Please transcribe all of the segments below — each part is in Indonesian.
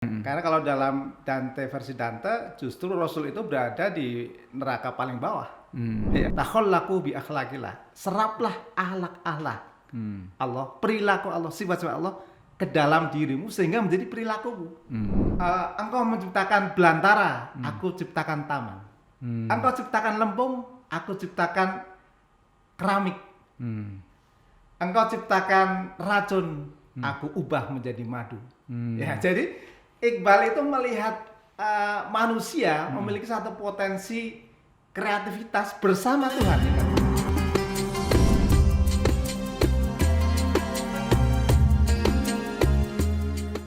Karena kalau dalam Dante versi Dante, justru Rasul itu berada di neraka paling bawah. Ya. Takhallaku bi akhlaqillah. Seraplah akhlak-akhlak Allah, perilaku Allah, sifat-sifat Allah ke dalam dirimu sehingga menjadi perilakumu. Engkau menciptakan belantara, aku ciptakan taman. Engkau ciptakan lempung, aku ciptakan keramik. Engkau ciptakan racun, aku ubah menjadi madu. Ya, jadi Iqbal itu melihat manusia memiliki satu potensi kreativitas bersama Tuhan.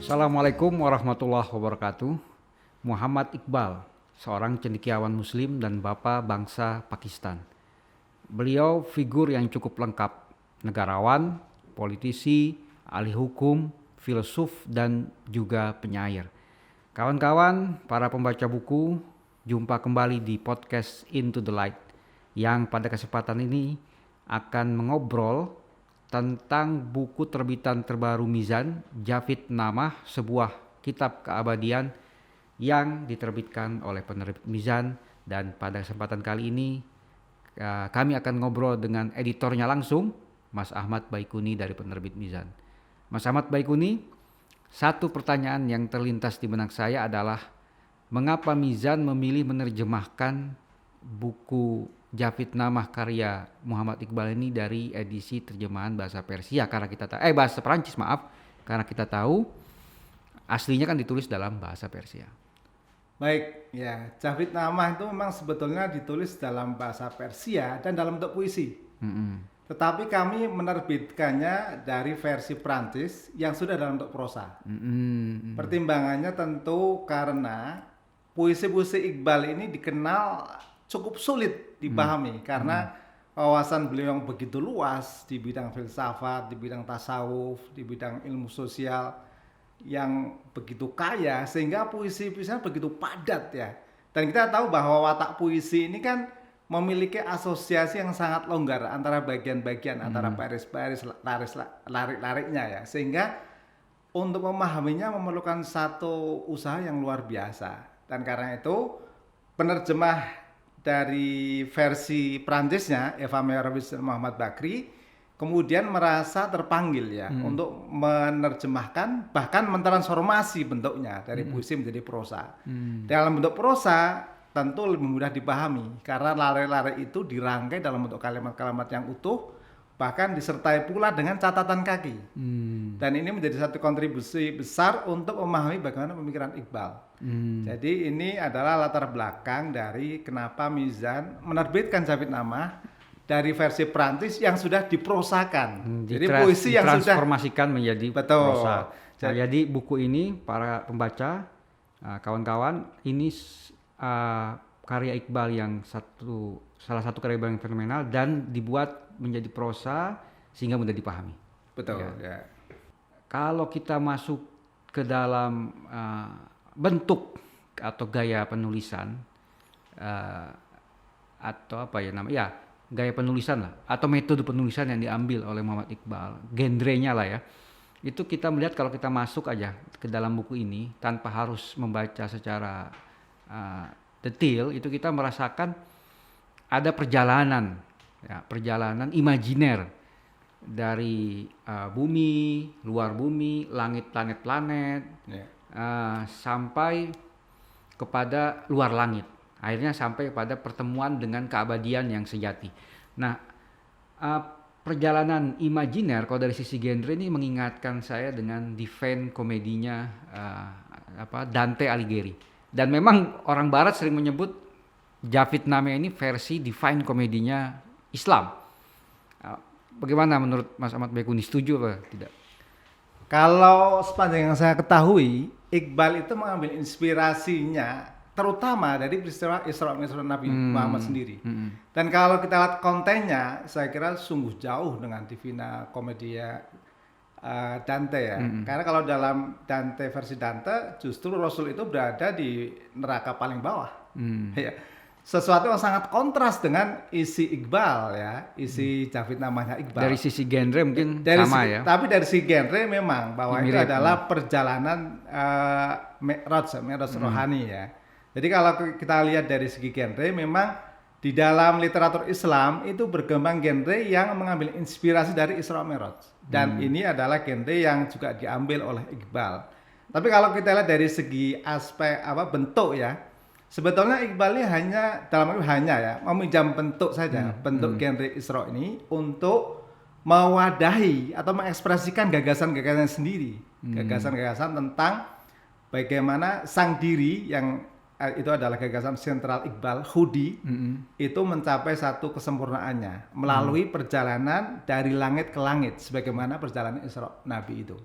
Assalamualaikum warahmatullahi wabarakatuh. Muhammad Iqbal, seorang cendekiawan muslim dan bapak bangsa Pakistan. Beliau figur yang cukup lengkap, negarawan, politisi, ahli hukum, filsuf, dan juga penyair. Kawan-kawan, para pembaca buku, jumpa kembali di podcast Into the Light yang pada kesempatan ini akan mengobrol tentang buku terbitan terbaru Mizan, Javid Namah, sebuah kitab keabadian yang diterbitkan oleh penerbit Mizan. Dan pada kesempatan kali ini kami akan ngobrol dengan editornya langsung, Mas Ahmad Baikuni dari penerbit Mizan. Mas Ahmad Baikuni, satu pertanyaan yang terlintas di benak saya adalah mengapa Mizan memilih menerjemahkan buku Javid Namah karya Muhammad Iqbal ini dari edisi terjemahan bahasa Persia, karena kita bahasa Perancis, karena kita tahu aslinya kan ditulis dalam bahasa Persia. Baik, ya, Javid Namah itu memang sebetulnya ditulis dalam bahasa Persia dan dalam bentuk puisi. Tetapi kami menerbitkannya dari versi Prancis yang sudah dalam bentuk prosa. Pertimbangannya tentu karena puisi-puisi Iqbal ini dikenal cukup sulit dipahami karena wawasan beliau yang begitu luas di bidang filsafat, di bidang tasawuf, di bidang ilmu sosial yang begitu kaya sehingga puisi-puisinya begitu padat ya. Dan kita tahu bahwa watak puisi ini kan memiliki asosiasi yang sangat longgar antara bagian-bagian, antara baris-baris, larik-lariknya ya, sehingga untuk memahaminya memerlukan satu usaha yang luar biasa. Dan karena itu penerjemah dari versi Prancisnya, Eva Meyerowitz dan Muhammad Bakri kemudian merasa terpanggil ya untuk menerjemahkan, bahkan mentransformasi bentuknya dari puisi menjadi prosa. Dalam bentuk prosa tentu lebih mudah dipahami karena larik-larik itu dirangkai dalam bentuk kalimat-kalimat yang utuh, bahkan disertai pula dengan catatan kaki. Dan ini menjadi satu kontribusi besar untuk memahami bagaimana pemikiran Iqbal. Jadi ini adalah latar belakang dari kenapa Mizan menerbitkan Javid Namah dari versi Prancis yang sudah diprosakan. Jadi puisi yang sudah ditransformasikan menjadi prosa. Jadi buku ini para pembaca, kawan-kawan, ini karya Iqbal yang salah satu karya Iqbal yang fenomenal dan dibuat menjadi prosa sehingga mudah dipahami. Betul. Ya. Kalau kita masuk ke dalam bentuk atau gaya penulisan atau apa ya namanya? Ya, gaya penulisan lah atau metode penulisan yang diambil oleh Muhammad Iqbal, genrenya lah ya. Itu kita melihat kalau kita masuk aja ke dalam buku ini tanpa harus membaca secara detail, itu kita merasakan ada perjalanan imajiner dari bumi, luar bumi, langit-langit planet, sampai kepada luar langit. Akhirnya sampai pada pertemuan dengan keabadian yang sejati. Nah, perjalanan imajiner kalau dari sisi genre ini mengingatkan saya dengan divine komedinya Dante Alighieri. Dan memang orang barat sering menyebut Javid Namah ini versi divine komedinya Islam. Bagaimana menurut Mas Ahmad Baikuni, setuju apa tidak? Kalau sepanjang yang saya ketahui, Iqbal itu mengambil inspirasinya terutama dari peristiwa Isra Mi'raj Nabi Muhammad sendiri. Dan kalau kita lihat kontennya, saya kira sungguh jauh dengan Divina Commedia Dante ya. Karena kalau dalam Dante versi Dante, justru Rasul itu berada di neraka paling bawah. Ya. sesuatu yang sangat kontras dengan isi Iqbal ya, isi Jafid namanya Iqbal. Dari sisi genre mungkin sama ya. Tapi dari sisi genre memang bahwa itu Mirip, adalah perjalanan Mi'raj rohani ya. Jadi kalau kita lihat dari segi genre memang di dalam literatur Islam itu berkembang genre yang mengambil inspirasi dari Isra Mi'raj. Dan ini adalah genre yang juga diambil oleh Iqbal. Tapi kalau kita lihat dari segi aspek bentuk ya, sebetulnya Iqbal ini hanya meminjam bentuk saja, bentuk genre Isra ini untuk mewadahi atau mengekspresikan gagasan-gagasan sendiri, gagasan-gagasan tentang bagaimana sang diri yang itu adalah gagasan sentral Iqbal, Hudi, itu mencapai satu kesempurnaannya melalui perjalanan dari langit ke langit, sebagaimana perjalanan Isra Nabi itu.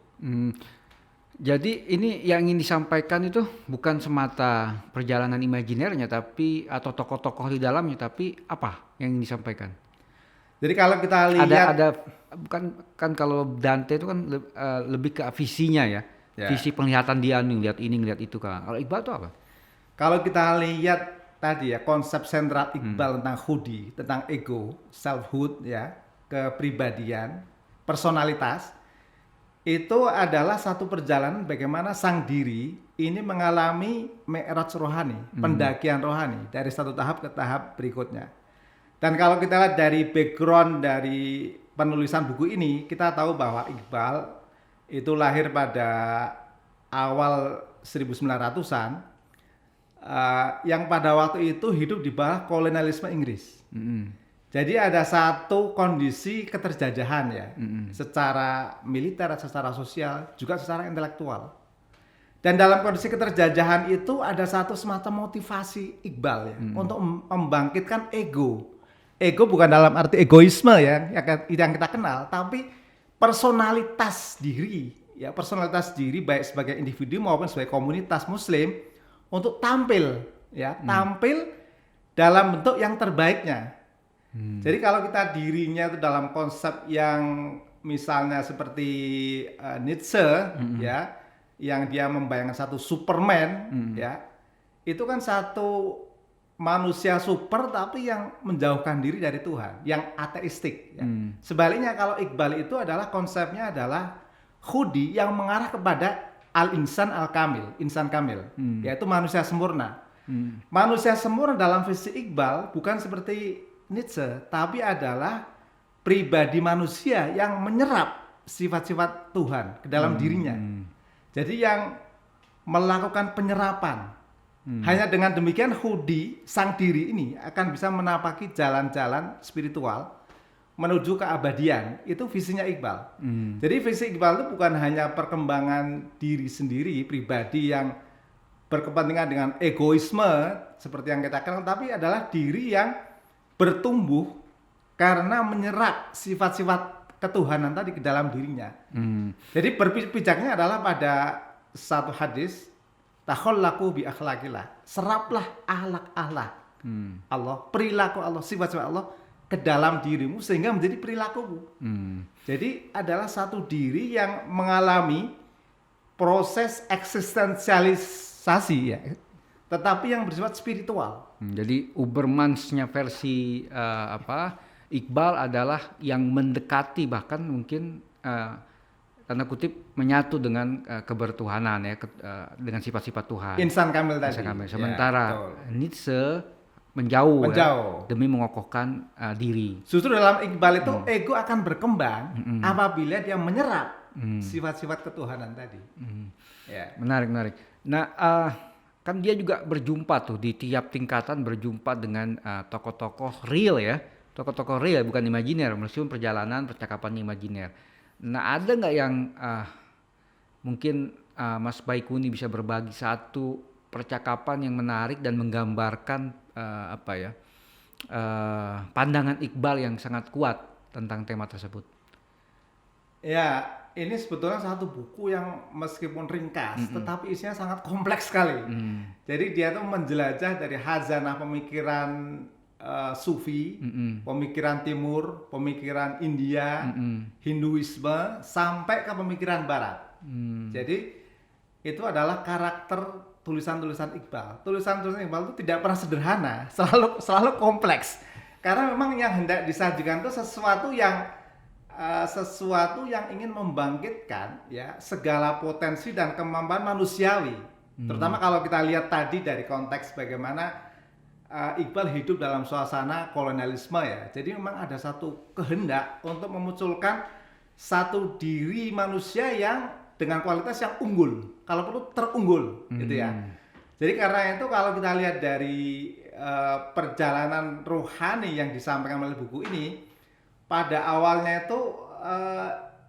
Jadi ini yang ingin disampaikan itu bukan semata perjalanan imajinernya, tapi atau tokoh-tokoh di dalamnya, tapi apa yang ingin disampaikan? Jadi kalau kita lihat ada bukan kan kalau Dante itu kan lebih ke visinya ya, visi penglihatan dia nih, lihat ini, lihat itu kan. Kalau Iqbal itu apa? Kalau kita lihat tadi ya konsep sentral Iqbal tentang Hudi, tentang ego, selfhood ya, kepribadian, personalitas, itu adalah satu perjalanan bagaimana sang diri ini mengalami mi'raj rohani, pendakian rohani dari satu tahap ke tahap berikutnya. Dan kalau kita lihat dari background dari penulisan buku ini, kita tahu bahwa Iqbal itu lahir pada awal 1900-an. Yang pada waktu itu hidup di bawah kolonialisme Inggris. Jadi ada satu kondisi keterjajahan ya, secara militer, secara sosial, juga secara intelektual. Dan dalam kondisi keterjajahan itu ada satu semacam motivasi Iqbal ya, untuk membangkitkan ego. Ego bukan dalam arti egoisme ya, yang kita kenal, tapi personalitas diri, ya personalitas diri baik sebagai individu maupun sebagai komunitas Muslim untuk tampil dalam bentuk yang terbaiknya. Jadi kalau kita dirinya itu dalam konsep yang misalnya seperti Nietzsche ya, yang dia membayangkan satu Superman ya, itu kan satu manusia super tapi yang menjauhkan diri dari Tuhan, yang ateistik ya. Sebaliknya kalau Iqbal itu adalah konsepnya adalah Hudi yang mengarah kepada al-insan al-kamil, insan kamil, yaitu manusia sempurna. Manusia sempurna dalam visi Iqbal bukan seperti Nietzsche, tapi adalah pribadi manusia yang menyerap sifat-sifat Tuhan ke dalam dirinya. Jadi yang melakukan penyerapan. Hanya dengan demikian Hudi, sang diri ini akan bisa menapaki jalan-jalan spiritual menuju keabadian. Itu visinya Iqbal. Jadi visi Iqbal itu bukan hanya perkembangan diri sendiri, pribadi yang berkepentingan dengan egoisme seperti yang kita kenal, tapi adalah diri yang bertumbuh karena menyerap sifat-sifat ketuhanan tadi ke dalam dirinya. Jadi berpijaknya adalah pada satu hadis, takhallaku bi akhlaqillah, seraplah akhlak Allah, perilaku Allah, sifat-sifat Allah ke dalam dirimu sehingga menjadi perilakumu. Jadi adalah satu diri yang mengalami proses eksistensialisasi ya, tetapi yang bersifat spiritual. Jadi Ubermansnya versi Iqbal adalah yang mendekati bahkan mungkin tanda kutip menyatu dengan kebertuhanan ya, dengan sifat-sifat Tuhan. Insan kamil tadi. Sementara Nietzsche menjauh. Ya, demi mengokohkan diri. Justru dalam Iqbal itu ego akan berkembang apabila dia menyerap sifat-sifat ketuhanan tadi. Ya. Menarik. Nah, kan dia juga berjumpa tuh di tiap tingkatan, berjumpa dengan tokoh-tokoh real ya, tokoh-tokoh real bukan imajiner, meskipun perjalanan percakapan imajiner. Nah, ada nggak yang mungkin Mas Baikuni bisa berbagi satu percakapan yang menarik dan menggambarkan pandangan Iqbal yang sangat kuat tentang tema tersebut? Ya, ini sebetulnya satu buku yang meskipun ringkas, tetapi isinya sangat kompleks sekali. Jadi dia tuh menjelajah dari khazanah pemikiran Sufi, pemikiran Timur, pemikiran India, Hinduisme, sampai ke pemikiran Barat. Jadi itu adalah karakter tulisan-tulisan Iqbal. Tulisan-tulisan Iqbal itu tidak pernah sederhana, selalu kompleks. Karena memang yang hendak disajikan itu sesuatu yang ingin membangkitkan ya segala potensi dan kemampuan manusiawi. Terutama kalau kita lihat tadi dari konteks bagaimana Iqbal hidup dalam suasana kolonialisme ya. Jadi memang ada satu kehendak untuk memunculkan satu diri manusia yang dengan kualitas yang unggul, kalau perlu terunggul, gitu ya. Jadi karena itu kalau kita lihat dari perjalanan rohani yang disampaikan oleh buku ini, pada awalnya itu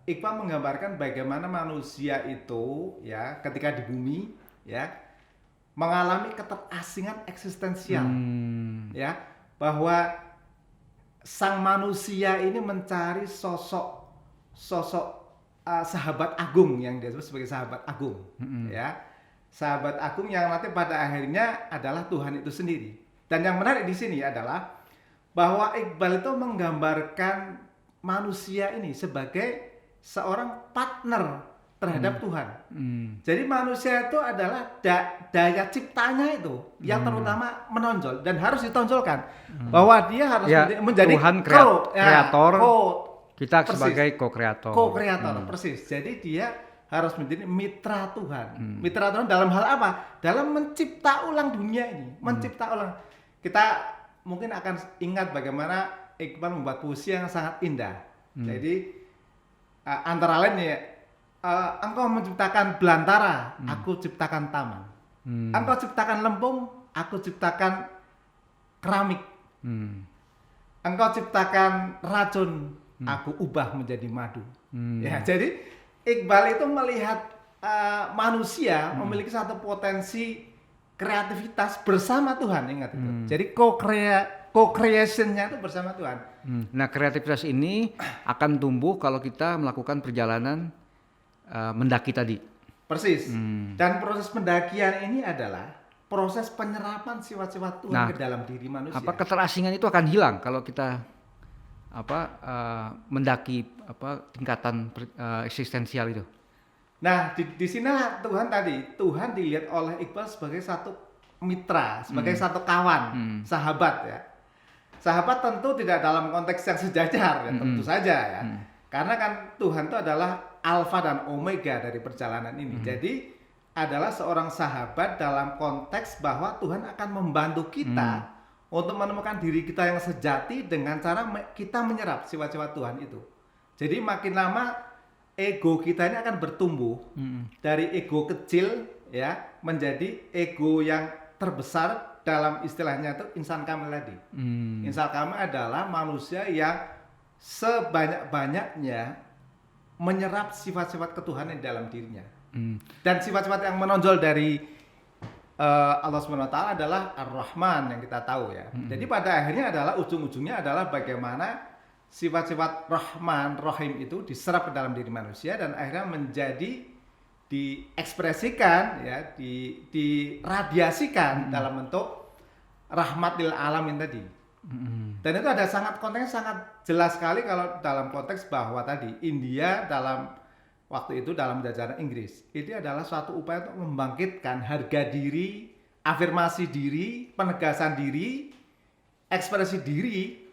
Iqbal menggambarkan bagaimana manusia itu ya ketika di bumi ya mengalami keterasingan eksistensial, ya bahwa sang manusia ini mencari sosok sahabat agung yang disebut sebagai sahabat agung, ya sahabat agung yang nanti pada akhirnya adalah Tuhan itu sendiri. Dan yang menarik di sini adalah bahwa Iqbal itu menggambarkan manusia ini sebagai seorang partner terhadap Tuhan. Jadi manusia itu adalah daya ciptanya itu yang terutama menonjol dan harus ditonjolkan bahwa dia harus menjadi Tuhan kreator. Kita persis, sebagai co-kreator. Persis. Jadi dia harus menjadi mitra Tuhan. Mitra Tuhan dalam hal apa? Dalam mencipta ulang dunia ini. Mencipta ulang. Kita mungkin akan ingat bagaimana Iqbal membuat puisi yang sangat indah. Jadi antara lain ya, engkau menciptakan belantara, aku ciptakan taman. Engkau ciptakan lempung, aku ciptakan keramik. Engkau ciptakan racun, aku ubah menjadi madu. Ya, jadi Iqbal itu melihat manusia memiliki satu potensi kreativitas bersama Tuhan, ingat itu. Jadi co-creation-nya itu bersama Tuhan. Nah, kreativitas ini akan tumbuh kalau kita melakukan perjalanan mendaki tadi. Persis. Dan proses pendakian ini adalah proses penyerapan sifat-sifat Tuhan ke dalam diri manusia. Apa keterasingan itu akan hilang kalau kita mendaki tingkatan eksistensial itu. Nah, di sini Tuhan dilihat oleh Iqbal sebagai satu mitra, sebagai satu kawan, sahabat ya. Sahabat tentu tidak dalam konteks yang sejajar ya, tentu saja ya. Karena kan Tuhan itu adalah alfa dan omega dari perjalanan ini. Jadi adalah seorang sahabat dalam konteks bahwa Tuhan akan membantu kita untuk menemukan diri kita yang sejati dengan cara kita menyerap sifat-sifat Tuhan itu. Jadi makin lama ego kita ini akan bertumbuh dari ego kecil ya menjadi ego yang terbesar, dalam istilahnya itu insan kamil tadi. Insan kamil adalah manusia yang sebanyak-banyaknya menyerap sifat-sifat ketuhanan di dalam dirinya. Dan sifat-sifat yang menonjol dari Allah SWT adalah Ar-Rahman yang kita tahu ya. Jadi pada akhirnya adalah ujung-ujungnya adalah bagaimana sifat-sifat Rahman, Rahim itu diserap ke dalam diri manusia dan akhirnya menjadi diekspresikan ya, diradiasikan dalam bentuk rahmat lil alamin tadi. Dan itu ada konteksnya sangat jelas sekali kalau dalam konteks bahwa tadi India dalam waktu itu dalam jajaran Inggris itu adalah suatu upaya untuk membangkitkan harga diri, afirmasi diri, penegasan diri, ekspresi diri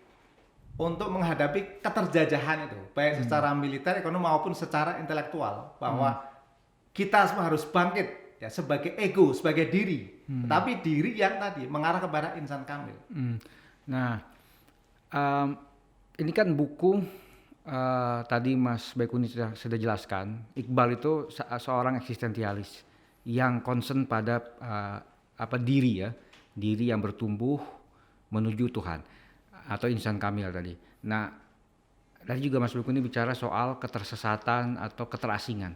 untuk menghadapi keterjajahan itu, baik secara militer, ekonomi maupun secara intelektual, bahwa kita semua harus bangkit ya sebagai ego, sebagai diri, tetapi diri yang tadi mengarah kepada insan kamil. Nah, ini kan buku tadi Mas Baikuni sudah jelaskan, Iqbal itu seorang eksistensialis yang concern pada diri ya, diri yang bertumbuh menuju Tuhan atau insan kamil tadi. Nah, tadi juga Mas Baikuni bicara soal ketersesatan atau keterasingan.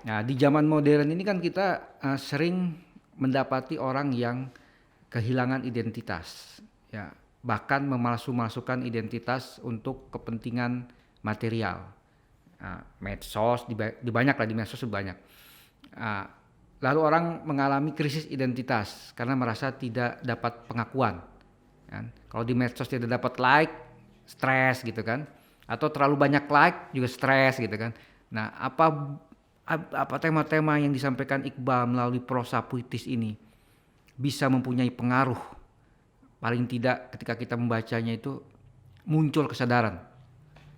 Nah, di zaman modern ini kan kita sering mendapati orang yang kehilangan identitas, ya, bahkan memalsu-malsukan identitas untuk kepentingan material. Medsos, di banyak lah, di medsos banyak. Lalu orang mengalami krisis identitas karena merasa tidak dapat pengakuan. Kan? Kalau di medsos tidak dapat like, stres gitu kan. Atau terlalu banyak like juga stres gitu kan. Nah, apa tema-tema yang disampaikan Iqbal melalui prosa puitis ini bisa mempunyai pengaruh, paling tidak ketika kita membacanya itu muncul kesadaran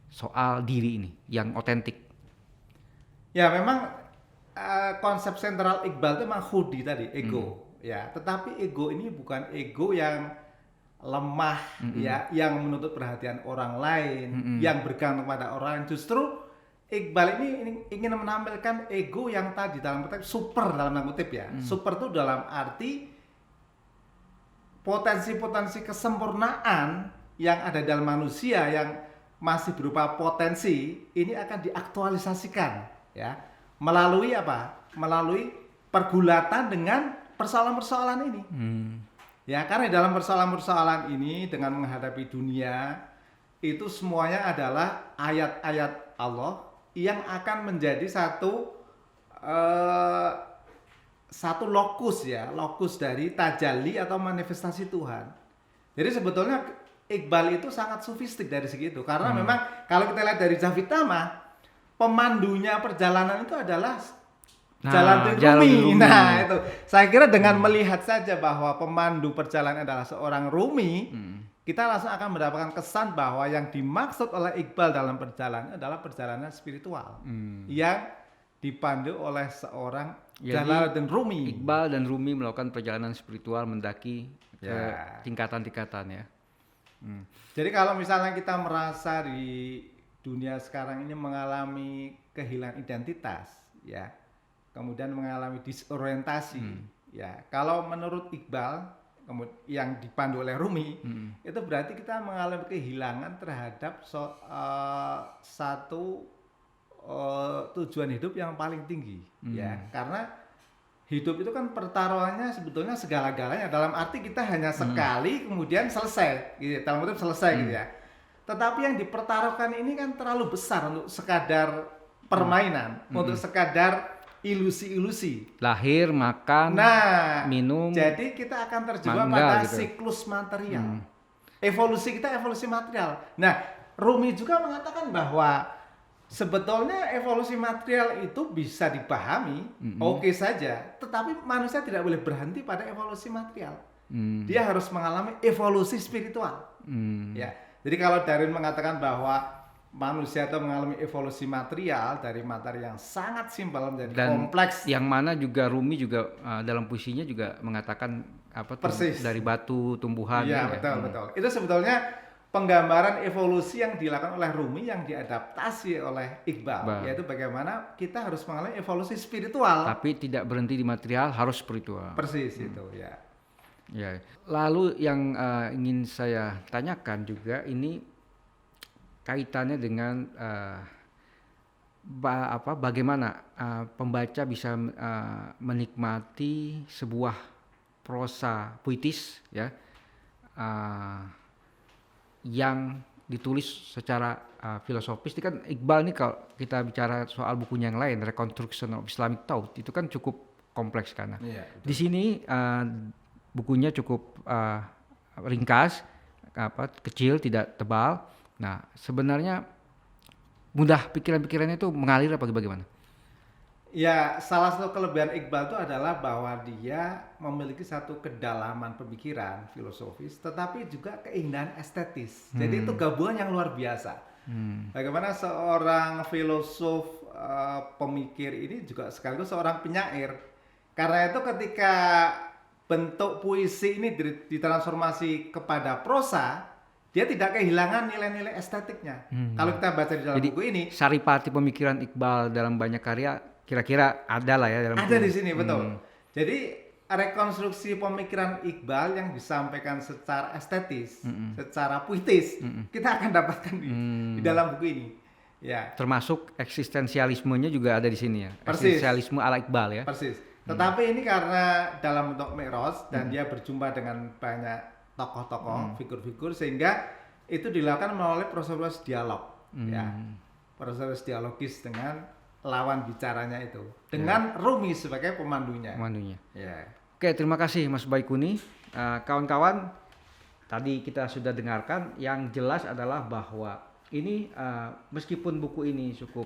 soal diri ini yang otentik. Ya memang konsep sentral Iqbal itu memang hudi tadi, ego. Ya, tetapi ego ini bukan ego yang lemah, ya, yang menuntut perhatian orang lain, yang bergantung pada orang lain. Justru Iqbal ini ingin menampilkan ego yang tadi dalam kutip super dalam tanda kutip ya. Super itu dalam arti potensi-potensi kesempurnaan yang ada dalam manusia yang masih berupa potensi ini akan diaktualisasikan ya melalui apa? Melalui pergulatan dengan persoalan-persoalan ini. Ya, karena dalam persoalan-persoalan ini dengan menghadapi dunia itu semuanya adalah ayat-ayat Allah yang akan menjadi satu lokus ya, lokus dari tajalli atau manifestasi Tuhan. Jadi sebetulnya Iqbal itu sangat sofistik dari segi itu karena memang kalau kita lihat dari Javid Tamah, pemandunya perjalanan itu adalah Jalan Rumi. Nah, itu. Saya kira dengan melihat saja bahwa pemandu perjalanan adalah seorang Rumi, kita langsung akan mendapatkan kesan bahwa yang dimaksud oleh Iqbal dalam perjalanan adalah perjalanan spiritual yang dipandu oleh seorang Jalaluddin Rumi. Iqbal dan Rumi melakukan perjalanan spiritual mendaki ke tingkatan-tingkatan ya. Jadi kalau misalnya kita merasa di dunia sekarang ini mengalami kehilangan identitas, ya, kemudian mengalami disorientasi, ya. Kalau menurut Iqbal yang dipandu oleh Rumi, itu berarti kita mengalami kehilangan terhadap satu tujuan hidup yang paling tinggi, ya. Karena hidup itu kan pertaruhannya sebetulnya segala-galanya dalam arti kita hanya sekali kemudian selesai, gitu. Dalam arti selesai, gitu ya. Tetapi yang dipertaruhkan ini kan terlalu besar untuk sekadar permainan, untuk sekadar ilusi-ilusi. Lahir, makan, minum. Jadi kita akan terjebak pada siklus material. Evolusi kita evolusi material. Nah, Rumi juga mengatakan bahwa sebetulnya evolusi material itu bisa dipahami, oke saja, tetapi manusia tidak boleh berhenti pada evolusi material. Dia harus mengalami evolusi spiritual. Ya. Jadi kalau Darwin mengatakan bahwa manusia itu mengalami evolusi material dari materi yang sangat simpel menjadi kompleks, yang mana juga Rumi juga dalam puisinya juga mengatakan dari batu tumbuhan. Iya, betul. Itu sebetulnya penggambaran evolusi yang dilakukan oleh Rumi yang diadaptasi oleh Iqbal, yaitu bagaimana kita harus mengalami evolusi spiritual. Tapi tidak berhenti di material, harus spiritual. Persis itu, ya. Ya. Lalu yang ingin saya tanyakan juga ini kaitannya dengan bagaimana pembaca bisa menikmati sebuah prosa puitis ya yang ditulis secara filosofis. Ini kan Iqbal nih kalau kita bicara soal bukunya yang lain, Reconstruction of Islamic Thought, itu kan cukup kompleks karena di sini bukunya cukup ringkas, kecil, tidak tebal. Nah, sebenarnya mudah pikiran-pikirannya itu mengalir apa bagaimana? Ya, salah satu kelebihan Iqbal itu adalah bahwa dia memiliki satu kedalaman pemikiran filosofis, tetapi juga keindahan estetis. Jadi itu gabungan yang luar biasa. Bagaimana seorang filosof pemikir ini juga sekaligus seorang penyair. Karena itu ketika bentuk puisi ini ditransformasi kepada prosa, dia tidak kehilangan nilai-nilai estetiknya. Kalau kita baca di dalam buku ini, saripati pemikiran Iqbal dalam banyak karya kira-kira ada lah ya dalam ada di sini, betul. Jadi rekonstruksi pemikiran Iqbal yang disampaikan secara estetis, secara puitis, kita akan dapatkan di dalam buku ini. Ya. Termasuk eksistensialismenya juga ada di sini ya. Persis. Eksistensialisme ala Iqbal ya. Persis. Tetapi ini karena dalam bentuk mi'raj dan dia berjumpa dengan banyak tokoh-tokoh, figur-figur, sehingga itu dilakukan melalui proses dialog, ya, proses dialogis dengan lawan bicaranya itu, dengan Rumi sebagai pemandunya. Ya. Oke, terima kasih Mas Baikuni. Kawan-kawan, tadi kita sudah dengarkan, yang jelas adalah bahwa ini meskipun buku ini cukup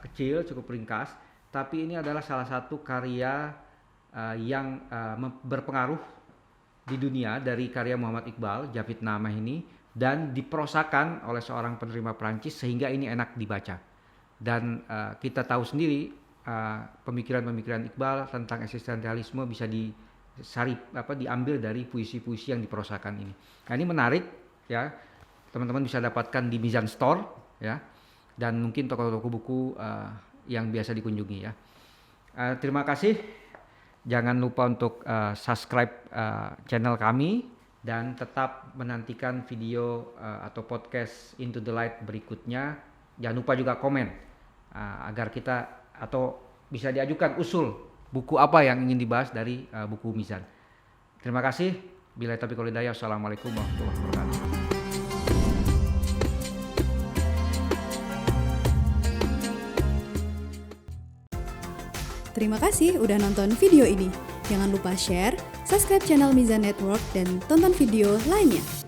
kecil, cukup ringkas, tapi ini adalah salah satu karya yang berpengaruh di dunia dari karya Muhammad Iqbal, Javidnameh ini, dan diprosakan oleh seorang penerima Prancis sehingga ini enak dibaca. Dan kita tahu sendiri pemikiran-pemikiran Iqbal tentang eksistensialisme bisa diambil dari puisi-puisi yang diprosakan ini. Nah, ini menarik ya. Teman-teman bisa dapatkan di Mizan Store ya. Dan mungkin toko-toko buku yang biasa dikunjungi ya. Terima kasih. Jangan lupa untuk subscribe channel kami dan tetap menantikan video atau podcast Into the Light berikutnya. Jangan lupa juga komen agar kita atau bisa diajukan usul buku apa yang ingin dibahas dari buku Mizan. Terima kasih. Billahi taufiq wal hidayah. Wassalamualaikum warahmatullahi wabarakatuh. Terima kasih udah nonton video ini. Jangan lupa share, subscribe channel Mizan Network, dan tonton video lainnya.